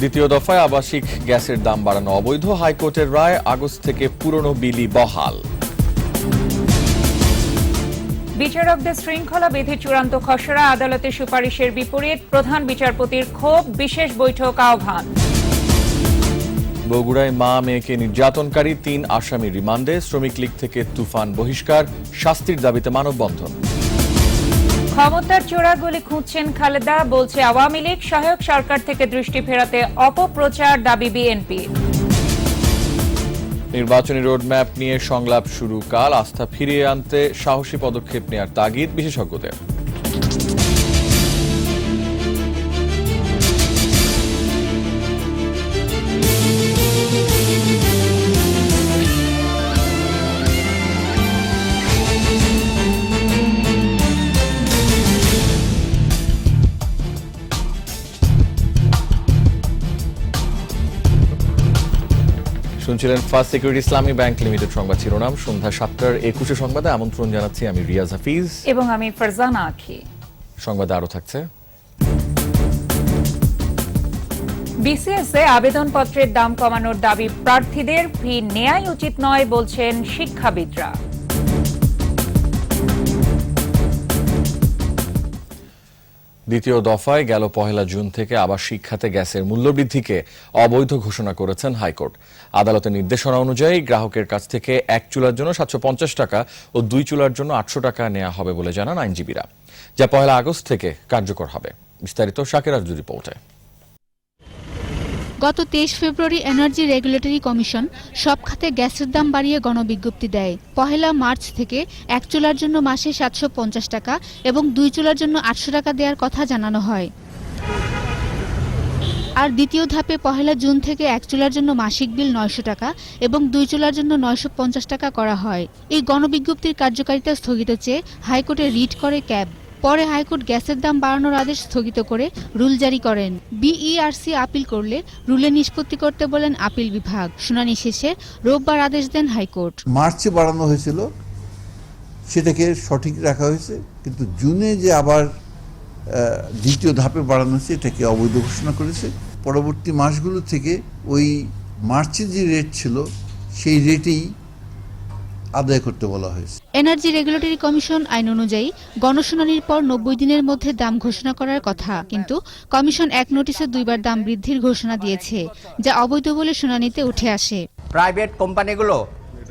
দ্বিতীয় দফায় আবাসিক গ্যাসের দাম বাড়ানো অবৈধ, হাইকোর্টের রায়, আগস্ট থেকে পুরনো বিলি বহাল। বিচারকদের শৃঙ্খলা বিধির চূড়ান্ত খসড়া, আদালতের সুপারিশের বিপরীত, প্রধান বিচারপতির ক্ষোভ, বিশেষ বৈঠক আহ্বান। বগুড়ায় মা মেয়েকে নির্যাতনকারী ৩ আসামি রিমান্ডে, শ্রমিক লীগ থেকে তুফান বহিষ্কার, শাস্তির দাবিতে মানববন্ধন। ক্ষমতার চোরাগুলি খুঁজছেন খালেদা, বলছে আওয়ামী লীগ, সহায়ক সরকার থেকে দৃষ্টি ফেরাতে অপপ্রচার দাবি বিএনপি। নির্বাচনী রোডম্যাপ নিয়ে সংলাপ শুরু কাল, আস্থা ফিরিয়ে আনতে সাহসী পদক্ষেপ নেওয়ার তাগিদ বিশেষজ্ঞদের। শুনছিলেন ফার্স্ট সিকিউরিটি ইসলামী ব্যাংক লিমিটেড সংবাদ শিরোনাম। সন্ধ্যা 7টার 21 সংবাদে আমন্ত্রণ জানাচ্ছি আমি রিয়াজ হাফিজ এবং আমি ফারজানা আখি। সংবাদে আরো থাকছে, বিসিএস এ আবেদনপত্রের দাম কমানোর দাবি প্রার্থীদের, ফি নেয়াই উচিত নয় বলছেন শিক্ষাবিদরা। দ্বিতীয় দফায় গেল 1 জুন থেকে আবার শিক্ষাতে গ্যাসের মূল্যবৃদ্ধিকে অবৈধ ঘোষণা করেছেন হাইকোর্ট। আদালতের নির্দেশনা অনুযায়ী গ্রাহকের কাছ থেকে 1 চুলার জন্য 750 টাকা ও 2 চুলার জন্য 800 টাকা নেওয়া হবে বলে জানান আইনজীবীরা, যা 1 আগস্ট থেকে কার্যকর হবে। বিস্তারিত শাকের আরজুর রিপোর্টে। গত 23 ফেব্রুয়ারি এনার্জি রেগুলেটরি কমিশন সব খাতে গ্যাসের দাম বাড়িয়ে গণবিজ্ঞপ্তি দেয়। 1 মার্চ থেকে 1 চুলার জন্য মাসে 750 টাকা এবং 2 চুলার জন্য 800 টাকা দেওয়ার কথা জানানো হয়। আর দ্বিতীয় ধাপে 1 জুন থেকে 1 চুলার জন্য মাসিক বিল 900 টাকা এবং 2 চুলার জন্য 950 টাকা করা হয়। এই গণবিজ্ঞপ্তির কার্যকারিতা স্থগিত চেয়ে হাইকোর্টে রিট করে ক্যাব। পরে হাইকোর্ট গ্যাসের দাম বাড়ানোর আদেশ স্থগিত করে রুল জারি করেন। বিইআরসি আপিল করলে রুলে নিষ্পত্তি করতে বলেন আপিল বিভাগ। শুনানি শেষে রোববার আদেশ দেন হাইকোর্ট। মার্চে বাড়ানো হয়েছিল, সেটাকে সঠিক রাখা হয়েছে, কিন্তু জুনে যে আবার দ্বিতীয় ধাপে বাড়ানো হয়েছে এটাকে অবৈধ ঘোষণা করেছে। পরবর্তী মাসগুলো থেকে ওই মার্চে যে রেট ছিল সেই রেটেই আদায় করতে বলা হয়েছে। এনার্জি রেগুলেটরি কমিশন আইন অনুযায়ী গণশুনানির পর 90 দিনের মধ্যে দাম ঘোষণা করার কথা, কিন্তু কমিশন এক নোটিশে 2 বার দাম বৃদ্ধির ঘোষণা দিয়েছে, যা অবৈধ বলে শুনানিতে উঠে আসে। প্রাইভেট কোম্পানিগুলো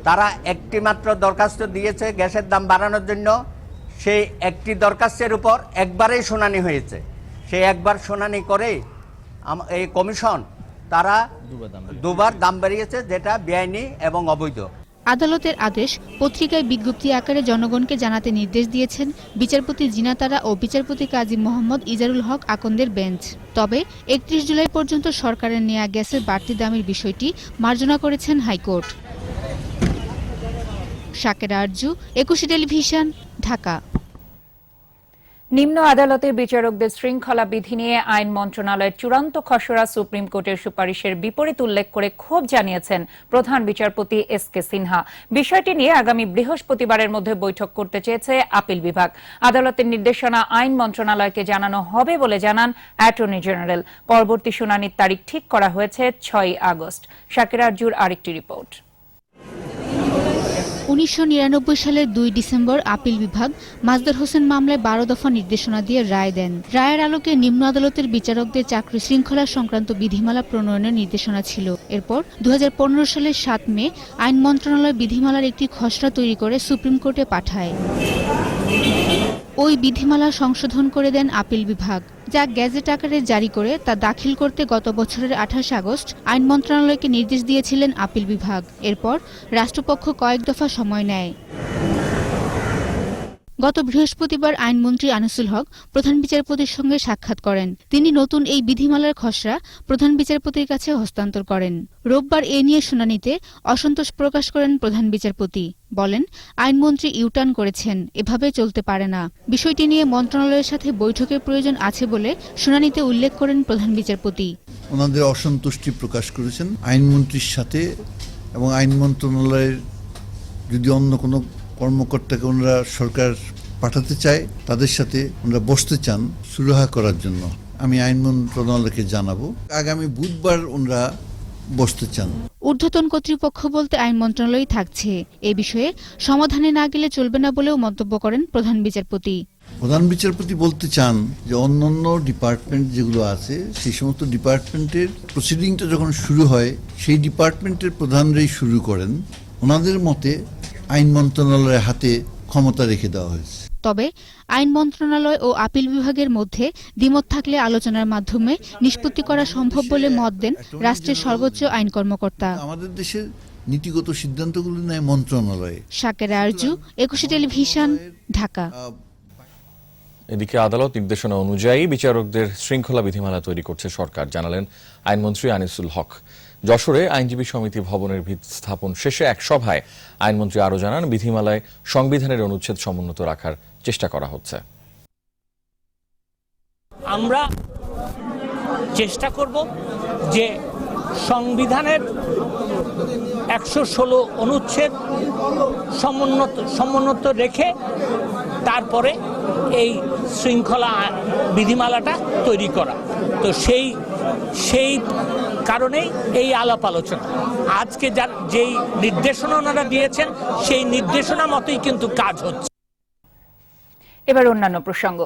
তারা একটি মাত্র দরখাস্ত দিয়েছে গ্যাসের দাম বাড়ানোর জন্য, সেই একটি দরখাস্তের উপর একবারেই শুনানি হয়েছে। সেই একবার শুনানি করে এই কমিশন তারা 2 বার দাম বাড়িয়েছে, যেটা বেআইনি এবং অবৈধ। আদালতের আদেশ পত্রিকায় বিজ্ঞপ্তি আকারে জনগণকে জানাতে নির্দেশ দিয়েছেন বিচারপতি জিনা তারা ও বিচারপতি কাজী মোহাম্মদ ইজারুল হক আকন্দের বেঞ্চ। তবে 31 জুলাই পর্যন্ত সরকারের নেয়া গ্যাসের বাড়তি দামের বিষয়টি মার্জনা করেছেন হাইকোর্ট। শাকের আরজু, 21 টেলিভিশন, ঢাকা। নিম্ন আদালতের বিচারকদের শৃঙ্খলা বিধি নিয়ে আইন মন্ত্রণালয়ের চূড়ান্ত খসড়া সুপ্রিম কোর্টের সুপারিশের বিপরীত উল্লেখ করে ক্ষোভ জানিয়েছেন প্রধান বিচারপতি এস.কে. সিনহা। বিষয়টি নিয়ে আগামী বৃহস্পতিবারের মধ্যে বৈঠক করতে চেয়েছে আপিল বিভাগ। আদালতের নির্দেশনা আইন মন্ত্রণালয়কে জানানো হবে বলে জানান অ্যাটর্নি জেনারেল। পরবর্তী শুনানির তারিখ ঠিক করা হয়েছে 6 আগস্ট। শাকের আরজুর আরেকটি রিপোর্ট। 1999 সালের 2 ডিসেম্বর আপিল বিভাগ মাজদার হোসেন মামলায় 12 দফা নির্দেশনা দিয়ে রায় দেন। রায়ের আলোকে নিম্ন আদালতের বিচারকদের চাকরি শৃঙ্খলা সংক্রান্ত বিধিমালা প্রণয়নের নির্দেশনা ছিল। এরপর 2015 সালের 7 মে আইন মন্ত্রণালয় বিধিমালার একটি খসড়া তৈরি করে সুপ্রিম কোর্টে পাঠায়। ওই বিধিমালা সংশোধন করে দেন আপিল বিভাগ, যা গেজেট আকারে জারি করে তা দাখিল করতে গত বছরের 28 আগস্ট আইন মন্ত্রণালয়কে নির্দেশ দিয়েছিলেন আপিল বিভাগ। এরপর রাষ্ট্রপক্ষ কয়েক দফা সময় নেয়। গত বৃহস্পতিবার আইনমন্ত্রী আনিসুল হক প্রধান বিচারপতির সঙ্গে সাক্ষাৎ করেন। তিনি নতুন এই বিধিমালার খসড়া প্রধান বিচারপতির কাছে হস্তান্তর করেন। রোববার এ নিয়ে শুনানিতে অসন্তোষ প্রকাশ করেন প্রধান বিচারপতি। বলেন, আইনমন্ত্রী ইউটার্ন করেছেন, এভাবে চলতে পারে না। বিষয়টি নিয়ে মন্ত্রণালয়ের সাথে বৈঠকের প্রয়োজন আছে বলে শুনানিতে উল্লেখ করেন প্রধান বিচারপতি। ওনাদের অসন্তুষ্টি প্রকাশ করেছেন আইনমন্ত্রীর সাথে, এবং আইন মন্ত্রণালয়ের যদি অন্য কোনো কর্মকর্তাকে ওনারা সরকার পাঠাতে চায় তাদের সাথে ওনারা বসতে চান সুরাহা করার জন্য। আমি আইন মন্ত্রণালয়কে জানাবো। আগামী বুধবার ওনারা বসতে চান। ঊর্ধ্বতন কর্তৃপক্ষ বলতে আইন মন্ত্রণালয়ই থাকছে। এ বিষয়ে সমাধানে না গেলে চলবে না বলেও মন্তব্য করেন প্রধান বিচারপতি। প্রধান বিচারপতি বলতে চান যে অন্যান্য ডিপার্টমেন্ট যেগুলো আছে সেই সমস্ত ডিপার্টমেন্টের প্রসিডিংটা যখন শুরু হয় সেই ডিপার্টমেন্টের প্রধানরাই শুরু করেন। ওনাদের মতে আইন মন্ত্রণালয়ের হাতে ক্ষমতা রেখে দেওয়া হয়েছে। তবে আইন মন্ত্রণালয় ও আপিল বিভাগের মধ্যে দ্বিমত থাকলে আলোচনার মাধ্যমে নিষ্পত্তি করা সম্ভব বলে মত দেন রাষ্ট্রের সর্বোচ্চ আইন কর্মকর্তা। আমাদের দেশের নীতিগত সিদ্ধান্তগুলো নেয় মন্ত্রণালয়ে। শাকেরা আরজু, 21 টেলিভিশন, ঢাকা। এদিকে আদালত নির্দেশনা অনুযায়ী বিচারকদের শৃঙ্খলা বিধিমালা তৈরি করছে সরকার, জানালেন আইনমন্ত্রী আনিসুল হক। যশোরে আইনজীবী সমিতি ভবনের ভিত স্থাপন শেষে এক সভায় আইনমন্ত্রী আরও জানান, বিধিমালায় সংবিধানের অনুচ্ছেদ সমুন্নত রাখার চেষ্টা করা হচ্ছে। আমরা চেষ্টা করব যে সংবিধানের 116 অনুচ্ছেদ সমুন্নত রেখে তারপরে এই শৃঙ্খলা বিধিমালাটা তৈরি করা। তো সেই কারণেই এই আলাপ আলোচনা। আজকে যেই নির্দেশনা ওনারা দিয়েছেন সেই নির্দেশনা মতোই কিন্তু কাজ হচ্ছে। এবার অন্যান্য প্রসঙ্গ।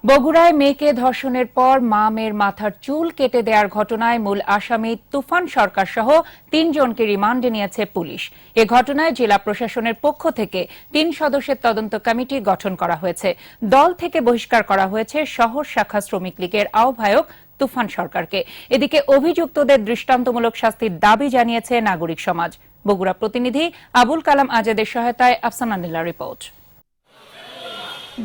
বগুড়ায় মেয়েকে ধর্ষণের পর মা মেয়ের মাথার চুল কেটে দেওয়ার ঘটনায় মূল আসামি তুফান সরকার সহ 3 জনকে রিমান্ডে নিয়েছে পুলিশ। এ ঘটনায় জেলা প্রশাসনের পক্ষ থেকে 3 সদস্যের তদন্ত কমিটি গঠন করা হয়েছে। দল থেকে বহিষ্কার করা হয়েছে শহর শাখা শ্রমিক লীগের আহ্বায়ক তুফান সরকারকে। এদিকে অভিযুক্তদের দৃষ্টান্তমূলক শাস্তির দাবি জানিয়েছে নাগরিক সমাজ। বগুড়া প্রতিনিধি আবুল কালাম আজাদের সহায়তায় আফসানা নীলার রিপোর্ট।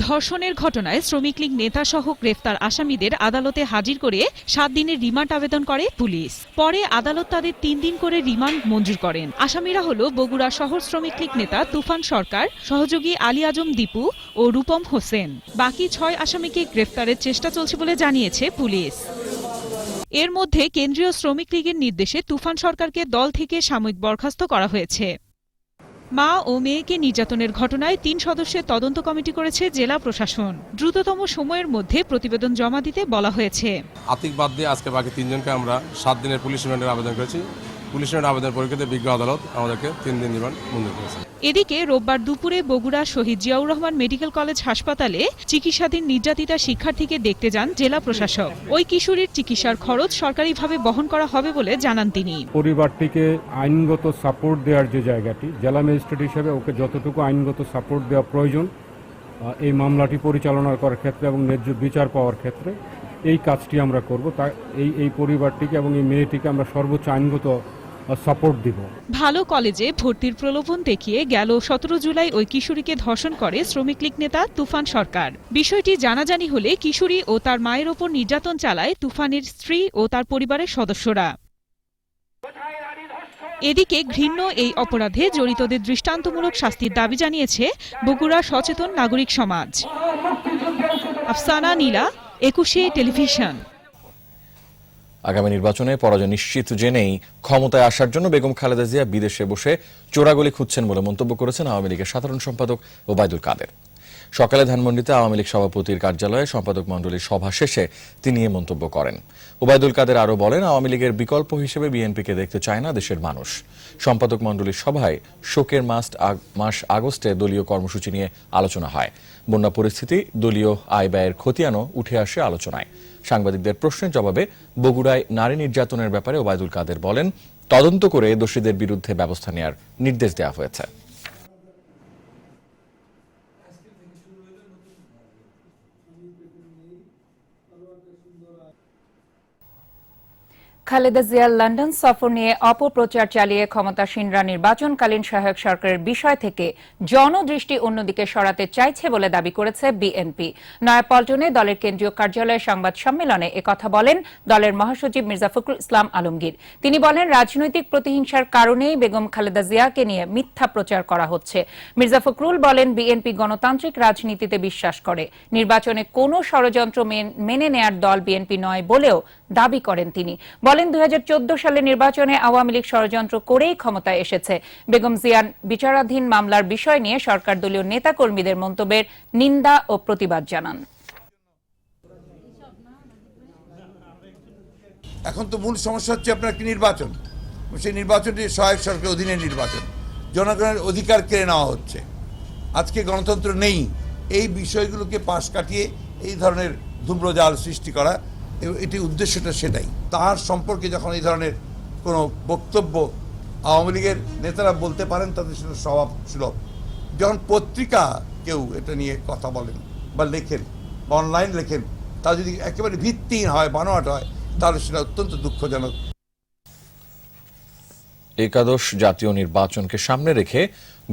ধর্ষণের ঘটনায় শ্রমিক লীগ নেতা সহ গ্রেফতার আসামিদের আদালতে হাজির করে 7 দিনের রিমান্ড আবেদন করে পুলিশ। পরে আদালত তাদের 3 দিন করে রিমান্ড মঞ্জুর করেন। আসামিরা হল বগুড়া শহর শ্রমিক লীগ নেতা তুফান সরকার, সহযোগী আলী আজম দীপু ও রূপম হোসেন। বাকি 6 আসামিকে গ্রেফতারের চেষ্টা চলছে বলে জানিয়েছে পুলিশ। এর মধ্যে কেন্দ্রীয় শ্রমিক লীগের নির্দেশে তুফান সরকারকে দল থেকে সাময়িক বরখাস্ত করা হয়েছে। মা ও মেয়েকে নির্যাতনের ঘটনায় 3 সদস্যের তদন্ত কমিটি করেছে জেলা প্রশাসন। দ্রুততম সময়ের মধ্যে প্রতিবেদন জমা দিতে বলা হয়েছে। আতিক বাদ দিয়ে আজকে বাকি 3 জনকে আমরা 7 দিনের পুলিশ রিমান্ডের আবেদন করেছি। পুলিশ রিমান্ড আবেদন পরীক্ষাতে বিজ্ঞ আদালত আমাদেরকে 3 দিন রিমান্ড মঞ্জুর করেছে। এদিকে রোববার দুপুরে বগুড়া শহীদ জিয়াউর রহমান মেডিকেল কলেজ হাসপাতালে চিকিৎসাধীন নির্যাতিতা শিক্ষার্থীকে দেখতে যান জেলা প্রশাসক। ওই কিশোরীর চিকিৎসার খরচ সরকারিভাবে বহন করা হবে বলে জানান তিনি। পরিবারটিকে আইনগত সাপোর্ট দেওয়ার যে জায়গাটি, জেলা ম্যাজিস্ট্রেট হিসেবে ওকে যতটুকু আইনগত সাপোর্ট দেওয়া প্রয়োজন এই মামলাটি পরিচালনা করার ক্ষেত্রে এবং ন্যায্য বিচার পাওয়ার ক্ষেত্রে এই কাজটি আমরা করব। তাই এই পরিবারটিকে এবং এই মেয়েটিকে আমরা সর্বোচ্চ আইনগত সাপোর্ট দিব। ভালো কলেজে ভর্তির প্রলোভন দেখিয়ে গেল 17 জুলাই ওই কিশোরীকে ধর্ষণ করে শ্রমিক লীগ নেতা তুফান সরকার। বিষয়টি জানাজানি হলে কিশোরী ও তার মায়ের ওপর নির্যাতন চালায় তুফানের স্ত্রী ও তার পরিবারের সদস্যরা। এদিকে ঘৃণ্য এই অপরাধে জড়িতদের দৃষ্টান্তমূলক শাস্তির দাবি জানিয়েছে বগুড়া সচেতন নাগরিক সমাজ। আফসানা নীলা, 21 টেলিভিশন। আগামী নির্বাচনে পরাজয় নিশ্চিত জেনেই ক্ষমতায় আসার জন্য বেগম খালেদা জিয়া বিদেশে বসে চোরাগলি খুঁজছেন বলে মন্তব্য করেছেন আওয়ামী লীগের সাধারণ সম্পাদক ওবায়দুল কাদের। সকালে ধানমন্ডিতে আওয়ামী লীগ সভাপতির কার্যালয়ে সম্পাদক মণ্ডলীর সভা শেষে তিনি এ মন্তব্য করেন। ওবায়দুল কাদের আরও বলেন, আওয়ামী লীগের বিকল্প হিসেবে বিএনপিকে দেখতে চায় না দেশের মানুষ। সম্পাদক মণ্ডলীর সভায় শোকের মাস আগস্টে দলীয় কর্মসূচি নিয়ে আলোচনা হয়। বন্যা পরিস্থিতি, দলীয় আয় ব্যয়ের খতিয়ানও উঠে আসে আলোচনায়। সাংবাদিকদের প্রশ্নের জবাবে বগুড়ায় নারী নির্যাতনের ব্যাপারে ওবায়দুল কাদের বলেন, তদন্ত করে দোষীদের বিরুদ্ধে ব্যবস্থা নেওয়ার নির্দেশ দেওয়া হয়েছে। খালেদা জিয়ার লন্ডন সফর নিয়ে অপপ্রচার চালিয়ে ক্ষমতাসীনরা নির্বাচনকালীন সহায়ক সরকারের বিষয় থেকে জনদৃষ্টি অন্যদিকে সরাতে চাইছে বলে দাবি করেছে বিএনপি। নয়াপল্টনে দলের কেন্দ্রীয় কার্যালয়ে সংবাদ সম্মেলনে একথা বলেন দলের মহাসচিব মির্জা ফখরুল ইসলাম আলমগীর। তিনি বলেন, রাজনৈতিক প্রতিহিংসার কারণেই বেগম খালেদা জিয়াকে নিয়ে মিথ্যা প্রচার করা হচ্ছে। মির্জা ফখরুল বলেন, বিএনপি গণতান্ত্রিক রাজনীতিতে বিশ্বাস করে। নির্বাচনে কোনো ষড়যন্ত্র মেনে নেয়ার দল বিএনপি নয় বলেও দাবি করেন তিনি। বলেন, 2014 সালের নির্বাচনে আওয়ামী লীগ ষড়যন্ত্র করেই ক্ষমতায় এসেছে। বেগম জিয়ার বিচারাধীন মামলার বিষয় নিয়ে সরকার দলীয় নেতাকর্মীদের মন্তব্যের নিন্দা ও প্রতিবাদ জানান। এখন তো মূল সমস্যা হচ্ছে আপনার একটি নির্বাচন, সেই নির্বাচনটি সহায়ক সরকারের অধীনে নির্বাচন, জনগণের অধিকার কেড়ে নেওয়া হচ্ছে। আজকে গণতন্ত্র নেই, এই বিষয়গুলোকে পাশ কাটিয়ে এই ধরনের ধূম্রজাল সৃষ্টি করা, এটি উদ্দেশ্যটা সেটাই। তার সম্পর্কে যখন এই ধরনের কোনো বক্তব্য আওয়ামী লীগের নেতারা বলতে পারেন, তাদের সেটা স্বভাব সুলভ। যখন পত্রিকা কেউ এটা নিয়ে কথা বলেন বা লেখেন বা অনলাইন লেখেন, তা যদি একেবারে ভিত্তিহীন হয়, বানোয়াট হয়, তাহলে সেটা অত্যন্ত দুঃখজনক। একাদশ জাতীয় নির্বাচনকে সামনে রেখে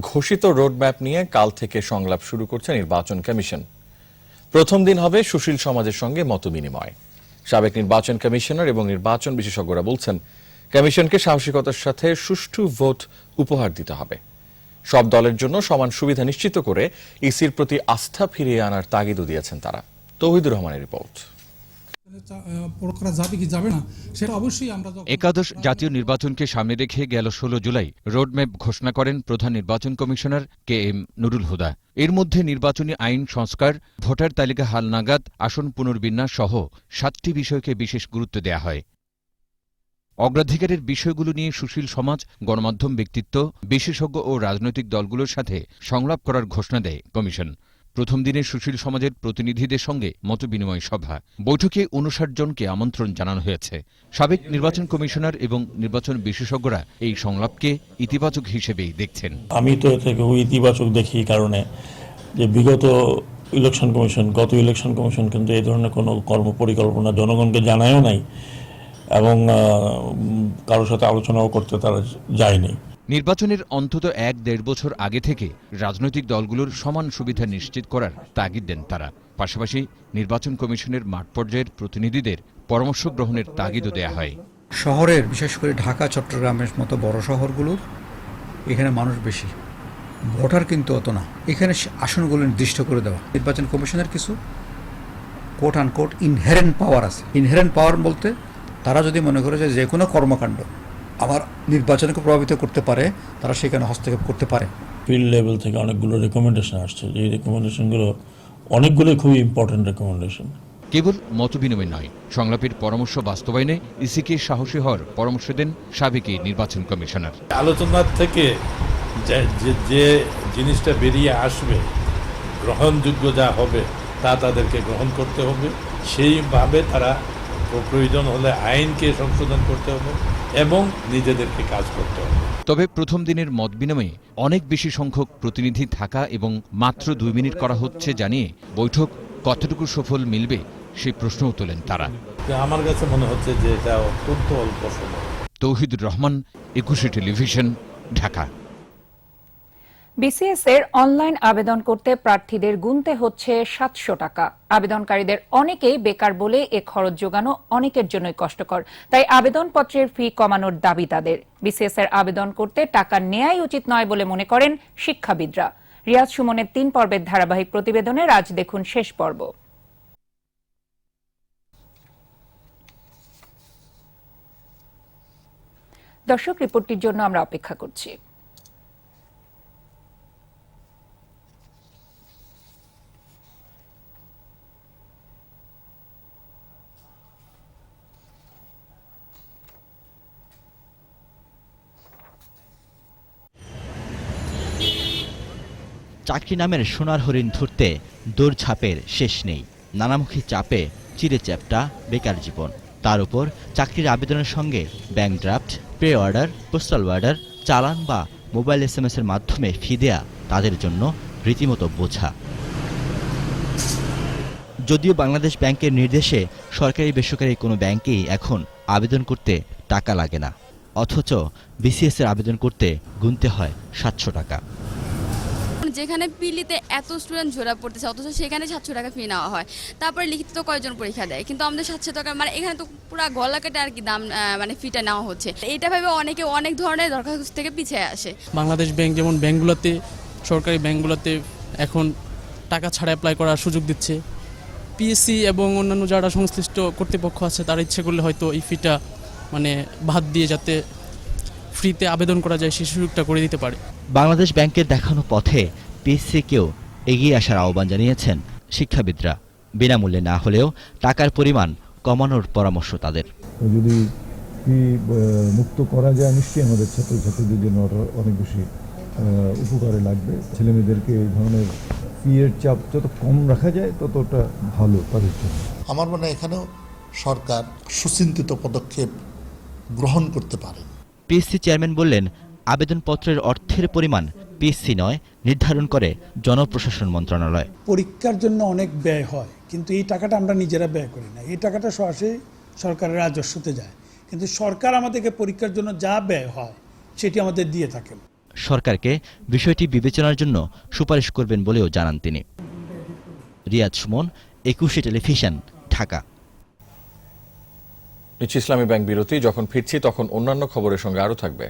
ঘোষিত রোডম্যাপ নিয়ে কাল থেকে সংলাপ শুরু করছে নির্বাচন কমিশন। প্রথম দিন হবে সুশীল সমাজের সঙ্গে মতবিনিময়। সাবেক নির্বাচন কমিশনার এবং নির্বাচন বিশেষজ্ঞরা বলছেন, কমিশনকে সাহসিকতার সাথে সুষ্ঠু ভোট উপহার দিতে হবে। সব দলের জন্য সমান সুবিধা নিশ্চিত করে ইসির প্রতি আস্থা ফিরিয়ে আনার তাগিদও দিয়েছেন তারা। তৌহিদুর রহমানের রিপোর্ট। একাদশ জাতীয় নির্বাচনকে সামনে রেখে গেল 16 জুলাই রোডম্যাপ ঘোষণা করেন প্রধান নির্বাচন কমিশনার KM নুরুল হুদা। এর মধ্যে নির্বাচনী আইন সংস্কার, ভোটার তালিকা হালনাগাদ, আসন পুনর্বিন্যাস সহ 7টি বিষয়কে বিশেষ গুরুত্ব দেয়া হয়। অগ্রাধিকারের বিষয়গুলো নিয়ে সুশীল সমাজ, গণমাধ্যম ব্যক্তিত্ব, বিশেষজ্ঞ ও রাজনৈতিক দলগুলোর সাথে সংলাপ করার ঘোষণা দেয় কমিশন। প্রথম দিনে সুশীল সমাজের প্রতিনিধিদের সঙ্গে মতবিনিময় সভা। বৈঠকে 59 জনকে আমন্ত্রণ জানানো হয়েছে। সাবেক নির্বাচন কমিশনার এবং নির্বাচন বিশেষজ্ঞরা এই সংলাপকে ইতিবাচক হিসেবেই দেখছেন। আমি তো এটাকে ইতিবাচক দেখি, কারণে যে গত ইলেকশন কমিশন কিন্তু এই ধরনের কোনো কর্মপরিকল্পনা জনগণকে জানায়ও নাই এবং কারোর সাথে আলোচনাও করতে তারা যায়নি। নির্বাচনের অন্তত 1-1.5 বছর আগে থেকে রাজনৈতিক দলগুলোর সমান সুবিধা নিশ্চিত করার তাগিদ দেন তারা। পাশাপাশি নির্বাচন কমিশনের মাঠ পর্যায়ের প্রতিনিধিদের পরামর্শ গ্রহণের তাগিদও দেয়া হয়। শহরের, বিশেষ করে ঢাকা, চট্টগ্রামের মতো বড় শহরগুলোর এখানে মানুষ বেশি, ভোটার কিন্তু অত না। এখানে আসনগুলো নির্দিষ্ট করে দেওয়া। নির্বাচন কমিশনের কিছু কোট আনকোট ইনহেরেন্ট পাওয়ার আছে। ইনহেরেন্ট পাওয়ার বলতে তারা যদি মনে করে যে কোনো কর্মকাণ্ড আমার নির্বাচনকে প্রভাবিত করতে পারে, তারা সেখানে হস্তক্ষেপ করতে পারে। ফিল্ড লেভেল থেকে অনেকগুলো রেকমেন্ডেশন আসছে, যে রেকমেন্ডেশনগুলো অনেকগুলোই খুবই ইম্পর্টেন্ট রেকমেন্ডেশন। কেবল মতবিনিময় নয়, সংলাপের পরামর্শ বাস্তবায়নে ইসিকে সাহসী হওয়ার পরামর্শ দেন সাবেক নির্বাচন কমিশনার। আলোচনার থেকে যে জিনিসটা বেরিয়ে আসবে, গ্রহণযোগ্য যা হবে তা তাদেরকে গ্রহণ করতে হবে। সেইভাবে তারা প্রয়োজন হলে আইনকে সংশোধন করতে হবে এবং নিজেদেরকে কাজ করতে হবে। তবে প্রথম দিনের মতবিনিময়ে অনেক বেশি সংখ্যক প্রতিনিধি থাকা এবং মাত্র 2 মিনিট করা হচ্ছে জানিয়ে বৈঠক কতটুকু সফল মিলবে সেই প্রশ্নও তোলেন তারা। আমার কাছে মনে হচ্ছে যে এটা অত্যন্ত অল্প সময়। তৌহিদুর রহমান, 21 টেলিভিশন, ঢাকা। বিসিএস এর অনলাইন আবেদন করতে প্রার্থীদের গুনতে হচ্ছে 700 টাকা। আবেদনকারীদের অনেকেই বেকার বলে এ খরচ যোগানো অনেকের জন্যই কষ্টকর। তাই আবেদনপত্রের ফি কমানোর দাবি তাদের। বিসিএস এর আবেদন করতে টাকা নেয়াই উচিত নয় বলে মনে করেন শিক্ষাবিদরা। রিয়াজ সুমনের 3 পর্বের ধারাবাহিক প্রতিবেদনের আজ দেখুন শেষ পর্ব। দর্শক, রিপোর্টটির জন্য আমরা অপেক্ষা করছি। চাকরি নামের সোনার হরিণ ধরতে দৌড়ঝাঁপের শেষ নেই। নানামুখী চাপে চিরে চ্যাপ্টা বেকার জীবন। তার উপর চাকরির আবেদনের সঙ্গে bank draft, pay order, postal order, চালান বা মোবাইল SMS এর মাধ্যমে ফি দেয়া তাদের জন্য রীতিমতো বোঝা। যদিও বাংলাদেশ ব্যাংকের নির্দেশে সরকারি বেসরকারি কোনো ব্যাংকেই এখন আবেদন করতে টাকা লাগে না, অথচ বিসিএস এর আবেদন করতে গুনতে হয় 700 টাকা। যেখানে পিলিতে এত স্টুডেন্ট ঝরা পড়তেছে, অথচ সেখানে 700 টাকা ফি নেওয়া হয়। তারপরে লিখিত কয়জন পরীক্ষা দেয়, কিন্তু আমাদের 700 টাকা, মানে এখানে তো পুরো গলা কেটে আর কি দাম, মানে ফিটা নেওয়া হচ্ছে। এটা ভেবে অনেকে অনেক ধরনের দরখাস্ত থেকে পিছিয়ে আসে। বাংলাদেশ ব্যাংক যেমন ব্যাংকগুলোতে, সরকারি ব্যাংকগুলোতে এখন টাকা ছাড়া অ্যাপ্লাই করার সুযোগ দিচ্ছে। পিএসসি এবং অন্যান্য যারা সংশ্লিষ্ট কর্তৃপক্ষ আছে তারা ইচ্ছে করলে হয়তো এই ফিটা মানে বাদ দিয়ে যাতে ফ্রিতে আবেদন করা যায় সেই সুযোগটা করে দিতে পারে। বাংলাদেশ ব্যাংকের দেখানো পথে পিএসসিকেও এগিয়ে আসার আহ্বান জানিয়েছেন শিক্ষাবিদরা। বিনামূল্যে না হলেও টাকার পরিমাণ কমানোর পরামর্শ তাদের। যদি মুক্ত করা যায় নিশ্চয়ই আমাদের ছাত্রছাত্রীদের জন্য অনেক বেশি উপকারে লাগবে। ছেলেমেয়েদেরকে এই ধরনের ফিয়ের চাপ যত কম রাখা যায় ততটা ভালো তাদের জন্য। আমার মনে হয় এখানেও সরকার সুচিন্তিত পদক্ষেপ গ্রহণ করতে পারে। পিএসসি চেয়ারম্যান বললেন, আবেদনপত্রের অর্থের পরিমাণ পিএসসি নয়, নির্ধারণ করে জনপ্রশাসন মন্ত্রণালয়। পরীক্ষার জন্য অনেক ব্যয় হয়, কিন্তু এই টাকাটা আমরা নিজেরা ব্যয় করি না। এই টাকাটা সরাসরি সরকারের রাজস্বতে যায়, কিন্তু সরকার আমাদেরকে পরীক্ষার জন্য যা ব্যয় হয় সেটি আমাদের দিয়ে থাকেন। সরকারকে বিষয়টি বিবেচনার জন্য সুপারিশ করবেন বলেও জানান তিনি। রিয়াদ সুমন, 21 টেলিভিশন, ঢাকা। ইসলামী ব্যাংক বিরতি। যখন ফিরছি তখন অন্যান্য খবরের সঙ্গে আরো থাকবে।